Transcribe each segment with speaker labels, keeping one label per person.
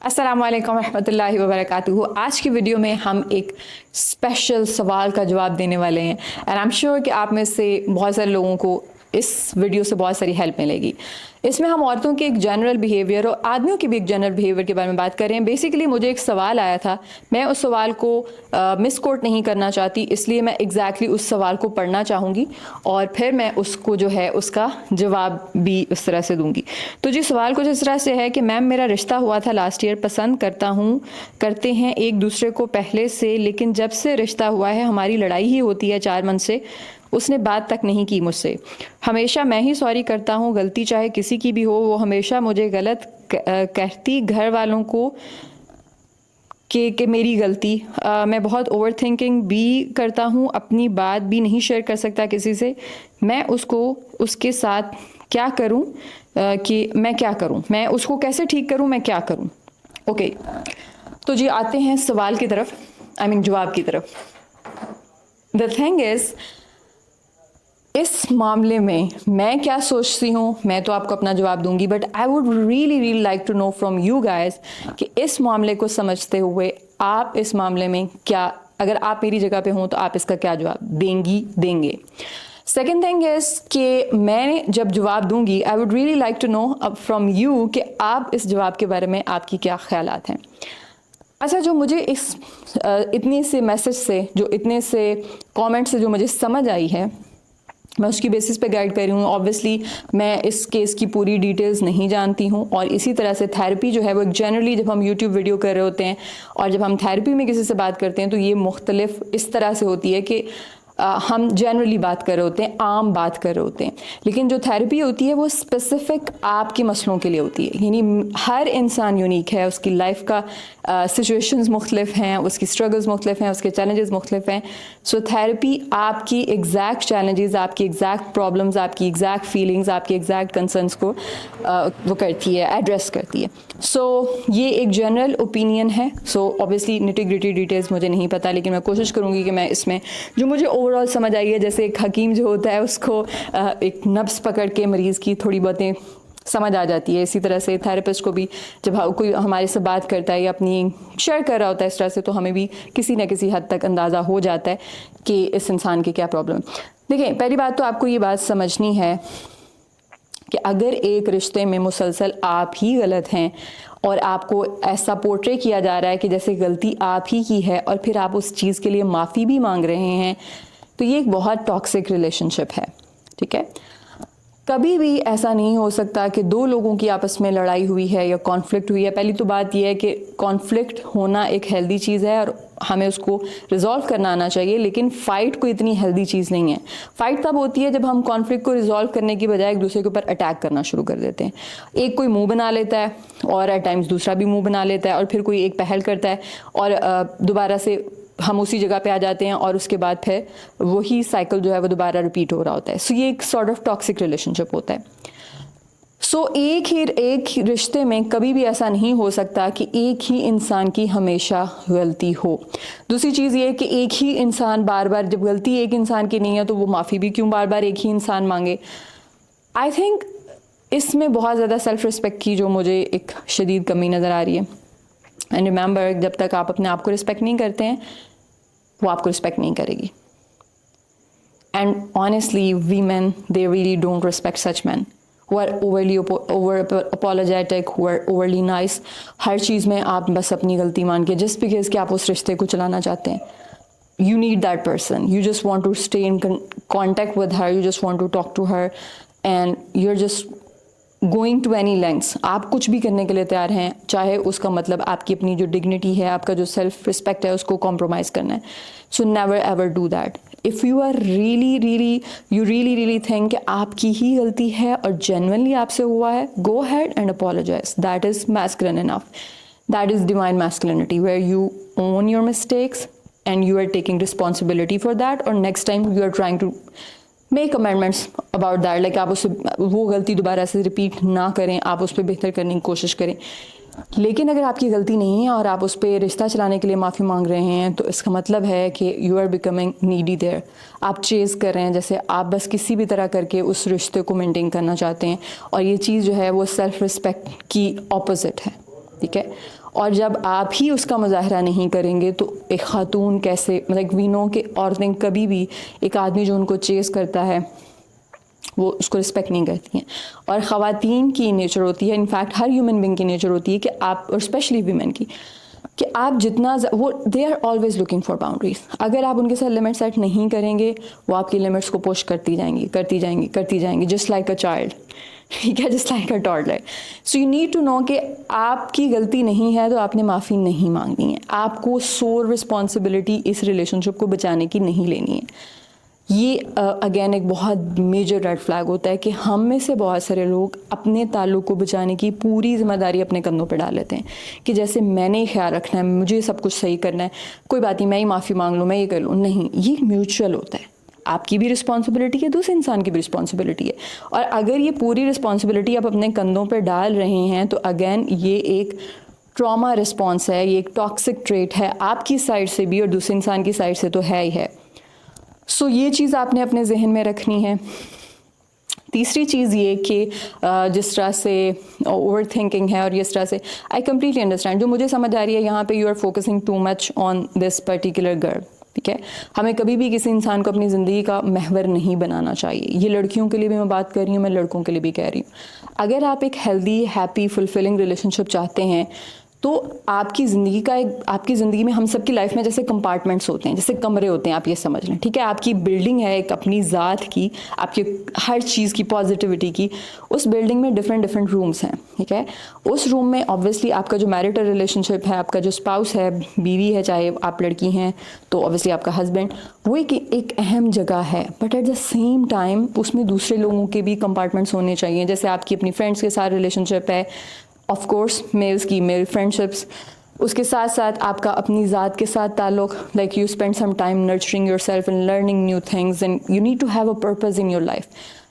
Speaker 1: अस्सलाम वालेकुम रहमतुल्लाहि व बरकातुहू। आज की वीडियो में हम एक स्पेशल सवाल का जवाब देने वाले हैं एंड आई एम श्योर कि आप में से बहुत सारे लोगों को इस वीडियो से बहुत सारी हेल्प मिलेगी। इसमें हम औरतों के एक जनरल बिहेवियर और आदमियों के भी एक जनरल बिहेवियर के बारे में बात कर रहे हैं। बेसिकली मुझे एक सवाल आया था, मैं उस सवाल को मिसकोट नहीं करना चाहती, इसलिए मैं एग्जैक्टली उस सवाल को पढ़ना चाहूँगी और फिर मैं उसको जो है उसका जवाब भी उस तरह से दूंगी। तो जी सवाल कुछ इस तरह से है कि मैम मेरा रिश्ता हुआ था लास्ट ईयर, पसंद करते हैं एक दूसरे को पहले से, लेकिन जब से रिश्ता हुआ है हमारी लड़ाई ही होती है 4 मंथ से। उसने बात तक नहीं की मुझसे, हमेशा मैं ही सॉरी करता हूँ, गलती चाहे किसी की भी हो वो हमेशा मुझे गलत कहती, घर वालों को कि मेरी गलती। मैं बहुत ओवर थिंकिंग भी करता हूँ, अपनी बात भी नहीं शेयर कर सकता किसी से। मैं उसके साथ क्या करूँ कि मैं क्या करूँ, मैं उसको कैसे ठीक करूँ, मैं क्या करूँ। ओके तो जी आते हैं सवाल की तरफ, जवाब की तरफ। द थिंग इज, इस मामले में मैं क्या सोचती हूँ मैं तो आपको अपना जवाब दूंगी, but I would really like to know from you guys कि इस मामले को समझते हुए आप इस मामले में क्या, अगर आप मेरी जगह पे हों तो आप इसका क्या जवाब देंगे। सेकेंड थिंग इज कि मैं जब जवाब दूंगी I would really like to know from you कि आप इस जवाब के बारे में आपकी क्या ख्यालात हैं। अच्छा, जो मुझे इस इतने से मैसेज से, जो इतने से कमेंट से जो मुझे समझ आई है, मैं उसकी बेसिस पे गाइड कर रही हूँ। ऑब्वियसली मैं इस केस की पूरी डिटेल्स नहीं जानती हूँ और इसी तरह से थेरेपी जो है वो जनरली जब हम यूट्यूब वीडियो कर रहे होते हैं और जब हम थेरेपी में किसी से बात करते हैं तो ये मुख्तलिफ इस तरह से होती है कि हम जनरली बात कर रहे होते हैं, आम बात कर रहे होते हैं, लेकिन जो थेरेपी होती है वो स्पेसिफिक आपके मसलों के लिए होती है। यानी हर इंसान यूनिक है, उसकी लाइफ का सिचुएशंस मुख्तलिफ हैं, उसकी स्ट्रगल्स मुख्तलिफ हैं, उसके चैलेंजेस मुख्तलिफ हैं। सो थेरेपी आपकी एग्जैक्ट चैलेंजेस, आपकी एग्जैक्ट प्रॉब्लम्स, आपकी एग्जैक्ट फीलिंग्स, आपकी एग्जैक्ट कंसर्न्स को वो करती है, एड्रेस करती है। सो ये एक जनरल ओपिनियन है। So obviously nitty gritty details मुझे नहीं पता, लेकिन मैं कोशिश करूँगी कि मैं इसमें जो मुझे ओवरऑल समझ आई है, जैसे एक हकीम जो होता है उसको एक नब्ज़ पकड़ के मरीज़ की थोड़ी बहुतें समझ आ जाती है, इसी तरह से थेरेपिस्ट को भी जब कोई हमारे से बात करता है या अपनी शेयर कर रहा होता है इस तरह से, तो हमें भी किसी न किसी हद तक अंदाज़ा हो जाता है कि इस इंसान की क्या प्रॉब्लम है। देखिए, पहली बात तो आपको ये बात समझनी है कि अगर एक रिश्ते में मुसलसल आप ही गलत हैं और आपको ऐसा पोर्ट्रे किया जा रहा है कि जैसे गलती आप ही की है और फिर आप उस चीज़ के लिए माफ़ी भी मांग रहे हैं, तो ये एक बहुत टॉक्सिक रिलेशनशिप है। ठीक है, कभी भी ऐसा नहीं हो सकता कि दो लोगों की आपस में लड़ाई हुई है या कॉन्फ्लिक्ट हुई है। पहली तो बात यह है कि कॉन्फ्लिक्ट होना एक हेल्दी चीज़ है और हमें उसको रिजॉल्व करना आना चाहिए, लेकिन फ़ाइट कोई इतनी हेल्दी चीज़ नहीं है। फ़ाइट तब होती है जब हम कॉन्फ्लिक्ट को रिजॉल्व करने की बजाय एक दूसरे के ऊपर अटैक करना शुरू कर देते हैं। एक कोई मुंह बना लेता है और एट टाइम्स दूसरा भी मुंह बना लेता है और फिर कोई एक पहल करता है और दोबारा से हम उसी जगह पे आ जाते हैं और उसके बाद फिर वही साइकिल जो है वो दोबारा रिपीट हो रहा होता है। सो ये एक सॉर्ट ऑफ टॉक्सिक रिलेशनशिप होता है। सो एक ही रिश्ते में कभी भी ऐसा नहीं हो सकता कि एक ही इंसान की हमेशा गलती हो। दूसरी चीज़ ये है कि एक ही इंसान बार बार, जब गलती एक इंसान की नहीं है तो वो माफ़ी भी क्यों बार बार एक ही इंसान मांगे। आई थिंक इसमें बहुत ज़्यादा सेल्फ रिस्पेक्ट की जो मुझे एक शदीद कमी नज़र आ रही है। एंड रिमेंबर, जब तक आप अपने आप को रिस्पेक्ट नहीं करते हैं वो आपको रिस्पेक्ट नहीं करेगी। And honestly women they really don't respect such man who are over apologetic, who are overly nice। हर चीज़ में आप बस अपनी गलती मान के, just because कि आप उस रिश्ते को चलाना चाहते हैं, you need that person, you just want to stay in contact with her, you just want to talk to her and you're just going to any lengths। आप कुछ भी करने के लिए तैयार हैं, चाहे उसका मतलब आपकी अपनी जो डिग्निटी है, आपका जो सेल्फ रिस्पेक्ट है, उसको कॉम्प्रोमाइज़ करना है। So never ever do that. If you are really think कि आपकी ही गलती है और जेन्युइनली आपसे हुआ है, go ahead and apologise. That is masculine enough, that is divine masculinity, where you own your mistakes and you are taking responsibility for that, और next time you are trying to make amendments about that, like आप उससे वो गलती दोबारा से repeat ना करें, आप उस पर बेहतर करने की कोशिश करें। लेकिन अगर आपकी गलती नहीं है और आप उस पर रिश्ता चलाने के लिए माफ़ी मांग रहे हैं तो इसका मतलब है कि you are becoming needy there. आप चेज़ कर रहे हैं, जैसे आप बस किसी भी तरह करके उस रिश्ते को मेंटेन करना चाहते हैं, और ये चीज़ जो है वो सेल्फ रिस्पेक्ट की ऑपोजिट है। ठीक है। और जब आप ही उसका मुजाहरा नहीं करेंगे तो एक ख़ातून कैसे, मतलब वी नो कि औरतें कभी भी एक आदमी जो उनको चेस करता है वो उसको रिस्पेक्ट नहीं करती हैं। और ख़वातीन की नेचर होती है, इनफैक्ट हर ह्यूमन बींग की नेचर होती है कि आप, और स्पेशली वीमेन की, कि आप जितना वो they are always looking for boundaries. अगर आप उनके साथ लिमिट सेट नहीं करेंगे वो आपकी लिमिट्स को पुश करती जाएंगी करती जाएंगी करती जाएंगी, जस्ट लाइक अ चाइल्ड, ठीक है, just like a toddler. So you need to know कि आपकी गलती नहीं है तो आपने माफ़ी नहीं मांगनी है, आपको सोल रिस्पॉन्सिबिलिटी इस रिलेशनशिप को बचाने की नहीं लेनी है। ये अगेन एक बहुत मेजर रेड फ्लैग होता है कि हम में से बहुत सारे लोग अपने ताल्लुक़ को बचाने की पूरी जिम्मेदारी अपने कंधों पर डाल लेते हैं कि जैसे मैंने ही ख्याल रखना है, मुझे सब कुछ सही करना है, कोई बात नहीं, मैं ही माफ़ी मांग लूँ, मैं ये कर लूँ। नहीं, ये म्यूचुअल होता है, आपकी भी रिस्पॉन्सिबिलिटी है, दूसरे इंसान की भी रिस्पॉन्सिबिलिटी है। और अगर ये पूरी रिस्पॉन्सिबिलिटी आप अपने कंधों पर डाल रहे हैं तो अगेन ये एक ट्रॉमा रिस्पॉन्स है, ये एक टॉक्सिक ट्रेट है आपकी साइड से भी और दूसरे इंसान की साइड से तो है ही है। सो ये चीज़ आपने अपने जहन में रखनी है। तीसरी चीज़ ये कि जिस तरह से ओवर थिंकिंग है और इस तरह से, आई कम्प्लीटली अंडरस्टैंड, जो मुझे समझ आ रही है यहाँ पे you are focusing too much on this particular girl, ठीक है। हमें कभी भी किसी इंसान को अपनी ज़िंदगी का महवर नहीं बनाना चाहिए। ये लड़कियों के लिए भी मैं बात कर रही हूँ, मैं लड़कों के लिए भी कह रही हूँ। अगर आप एक हेल्दी, हैप्पी, फुलफिलिंग रिलेशनशिप चाहते हैं तो आपकी ज़िंदगी का एक, आपकी ज़िंदगी में हम सब की लाइफ में जैसे कंपार्टमेंट्स होते हैं, जैसे कमरे होते हैं, आप ये समझ लें, ठीक है। आपकी बिल्डिंग है एक अपनी ज़ात की, आपकी हर चीज़ की, पॉजिटिविटी की। उस बिल्डिंग में डिफरेंट डिफरेंट रूम्स हैं, ठीक है। उस रूम में ऑब्वियसली आपका जो मैरिटल रिलेशनशिप है, आपका जो स्पाउस है, बीवी है, चाहे आप लड़की हैं तो ऑब्वियसली आपका हस्बैंड, वो एक अहम जगह है। But at the same time उसमें दूसरे लोगों के भी कंपार्टमेंट्स होने चाहिए। जैसे आपकी अपनी फ्रेंड्स के साथ रिलेशनशिप है, ऑफ कोर्स मेल्स की मेल फ्रेंडशिप्स, उसके साथ साथ आपका अपनी ज़ात के साथ ताल्लुक़, like you spend some time nurturing yourself and learning new things and you need to have a purpose in your life.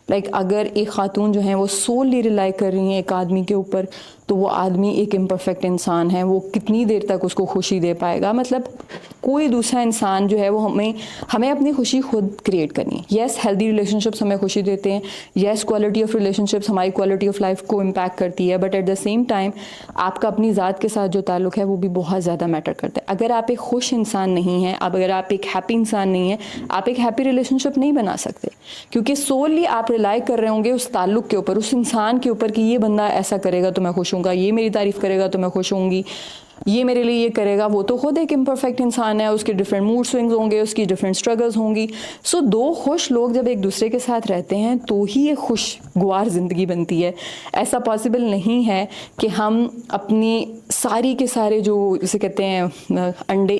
Speaker 1: Like अगर एक ख़ातून जो है वो सोली रिलाई कर रही हैं एक आदमी के ऊपर, तो वो आदमी एक इम्परफेक्ट इंसान है, वो कितनी देर तक उसको खुशी दे पाएगा। मतलब कोई दूसरा इंसान जो है वो हमें अपनी खुशी खुद क्रिएट करनी है। येस, हेल्दी रिलेशनशिप्स हमें खुशी देते हैं, येस क्वालिटी ऑफ रिलेशनशिप्स हमारी क्वालिटी ऑफ लाइफ को इम्पैक्ट करती है, but at the same time आपका अपनी ज़ात के साथ जो ताल्लुक़ है वो भी बहुत ज़्यादा मैटर करता है। अगर आप एक खुश इंसान नहीं हैं, अगर आप एक हैप्पी इंसान नहीं हैं, आप एक हैप्पी रिलेशनशिप नहीं बना सकते, क्योंकि सोली आप रिलाई कर रहे होंगे उस ताल्लुक़ के ऊपर, उस इंसान के ऊपर कि ये बंदा ऐसा करेगा तो मैं खुश हूँगा, ये मेरी तारीफ़ करेगा तो मैं खुश होंगी, ये मेरे लिए ये करेगा। वो तो खुद एक इम्परफेक्ट इंसान है, उसके डिफरेंट मूड स्विंग्स होंगे, उसकी डिफरेंट स्ट्रगल्स होंगी। सो दो खुश लोग जब एक दूसरे के साथ रहते हैं तो ही एक खुशगवार ज़िंदगी बनती है। ऐसा पॉसिबल नहीं है कि हम अपनी सारी के सारे जो जिसे कहते हैं अंडे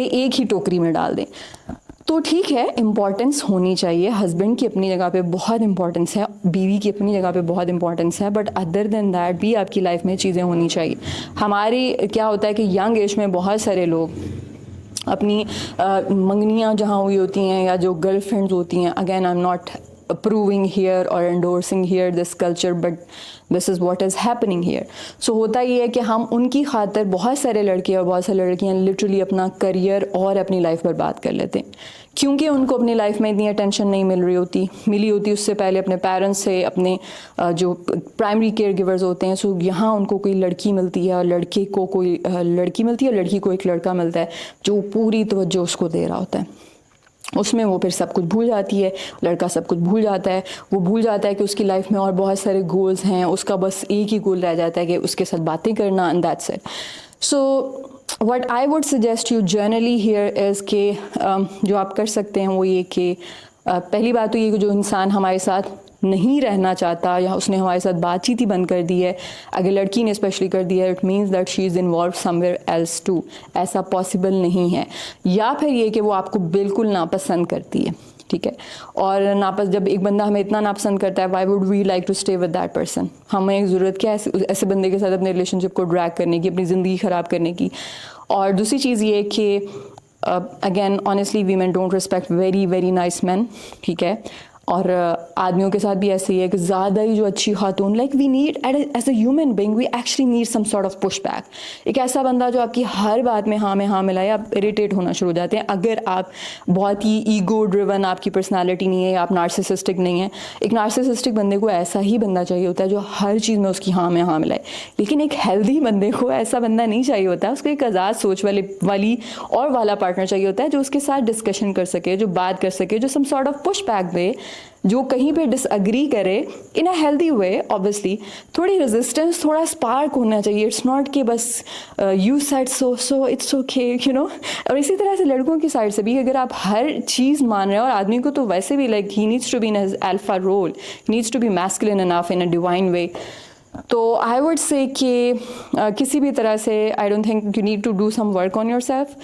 Speaker 1: एक ही टोकरी में डाल दें। तो ठीक है, इम्पॉर्टेंस होनी चाहिए, हस्बैंड की अपनी जगह पे बहुत इंपॉर्टेंस है, बीवी की अपनी जगह पे बहुत इंपॉर्टेंस है, बट अदर देन दैट भी आपकी लाइफ में चीज़ें होनी चाहिए। हमारी क्या होता है कि यंग एज में बहुत सारे लोग अपनी मंगनियाँ जहाँ हुई होती हैं या जो गर्लफ्रेंड्स होती हैं, again I am not approving here or endorsing here this culture, but this is what is happening here. So होता ये है कि हम उनकी खातिर बहुत सारे लड़के और बहुत सारी लड़कियाँ लिटरली अपना करियर और अपनी लाइफ बर्बाद कर लेते हैं, क्योंकि उनको अपनी लाइफ में इतनी अटेंशन नहीं मिली होती उससे पहले अपने पेरेंट्स से, अपने जो प्राइमरी केयर गिवर्स होते हैं। सो यहाँ उनको कोई लड़की मिलती है और लड़के को कोई लड़की मिलती है और लड़की को एक लड़का मिलता है जो पूरी तवज्जो उसको दे रहा होता है। उसमें वो फिर सब कुछ भूल जाती है, लड़का सब कुछ भूल जाता है, वो भूल जाता है कि उसकी लाइफ में और बहुत सारे गोल्स हैं, उसका बस एक ही गोल रह जाता है कि उसके साथ बातें करना, and that's it. So what I would suggest you generally here is कि जो आप कर सकते हैं वो ये कि पहली बात तो ये कि जो इंसान हमारे साथ नहीं रहना चाहता या उसने हमारे साथ बातचीत ही बंद कर दी है, अगर लड़की ने स्पेशली कर दी है, it means that she is involved somewhere else too. ऐसा पॉसिबल नहीं है। या फिर ये कि वो आपको बिल्कुल नापसंद करती है, ठीक है। और जब एक बंदा हमें इतना नापसंद करता है, why would we like to stay with that person? हमें ज़रूरत क्या है ऐसे बंदे के साथ अपने रिलेशनशिप को ड्रैग करने की, अपनी ज़िंदगी ख़राब करने की? और दूसरी चीज़ ये कि again honestly women don't respect very very nice man, ठीक है। और आदमियों के साथ भी ऐसे ही है कि ज़्यादा ही जो अच्छी खातून, like we need as a human being we actually need some sort of push back. एक ऐसा बंदा जो आपकी हर बात में हाँ मिलाए, आप इरिटेट होना शुरू हो जाते हैं। अगर आप बहुत ही ईगो ड्रिवन आपकी पर्सनालिटी नहीं है या आप नार्सिसिस्टिक नहीं है, एक नार्सिसिस्टिक बंदे को ऐसा ही बंदा चाहिए होता है जो हर चीज़ में उसकी हाँ में हाँ मिलाए। लेकिन एक हेल्दी बंदे को ऐसा बंदा नहीं चाहिए होता, उसको एक आज़ाद सोच वाला पार्टनर चाहिए होता है जो उसके साथ डिस्कशन कर सके, जो बात कर सके, जो some sort of push back दे, जो कहीं पे डिसअग्री करे in a healthy way. Obviously थोड़ी रेजिस्टेंस, थोड़ा स्पार्क होना चाहिए। इट्स नॉट कि बस you said so it's okay, you know. और इसी तरह से लड़कों की साइड से भी अगर आप हर चीज़ मान रहे हो, और आदमी को तो वैसे भी like he needs to be in alpha role, needs to be masculine enough in a divine way. तो आई वुड से कि किसी भी तरह से I don't think you need to do some work on yourself.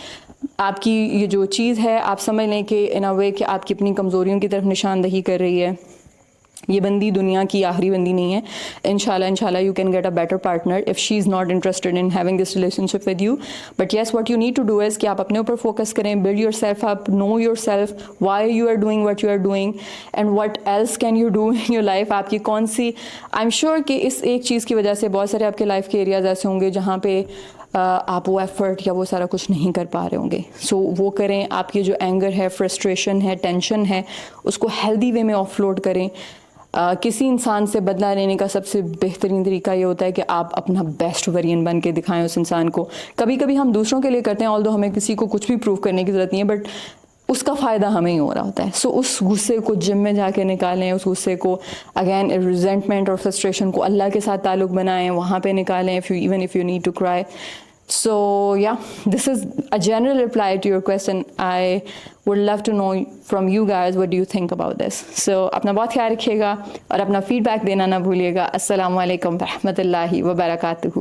Speaker 1: आपकी ये जो चीज़ है आप समझ लें कि इन अ वे कि आपकी अपनी कमज़ोरियों की तरफ निशानदही कर रही है। ये बंदी दुनिया की आखिरी बंदी नहीं है। इंशाल्लाह you can get a better partner if she is not interested in having this relationship with you. But yes, what you need to do is कि आप अपने ऊपर फोकस करें, build yourself up, know yourself, why you are doing what you are doing and what else can you do in your life. आपकी कौन सी, I am sure कि इस एक चीज़ की वजह से बहुत सारे आपके लाइफ के एरियाज ऐसे होंगे जहाँ पे आप वो एफर्ट या वो सारा कुछ नहीं कर पा रहे होंगे। सो वो करें। आपकी जो एंगर है, फ्रस्ट्रेशन है, टेंशन है, उसको हेल्दी वे में ऑफलोड करें। किसी इंसान से बदला लेने का सबसे बेहतरीन तरीका ये होता है कि आप अपना बेस्ट वर्जन बन के दिखाएं उस इंसान को। कभी कभी हम दूसरों के लिए करते हैं, ऑल्दो हमें किसी को कुछ भी प्रूव करने की ज़रूरत नहीं है, बट उसका फ़ायदा हमें ही हो रहा होता है। सो उस गुस्से को जिम में जाके निकालें, उस गुस्से को अगेन रिजेंटमेंट और फ्रस्ट्रेशन को अल्लाह के साथ ताल्लुक़ बनाएं, वहाँ पे निकालें, even if you need to cry. So yeah, this is a general reply to your question. I would love to know from you guys, what do you think about this? So अपना बहुत ख्याल रखिएगा और अपना feedback देना ना भूलिएगा। अस्सलाम वालेकुम रहमतुल्लाहि व बरकातुहू।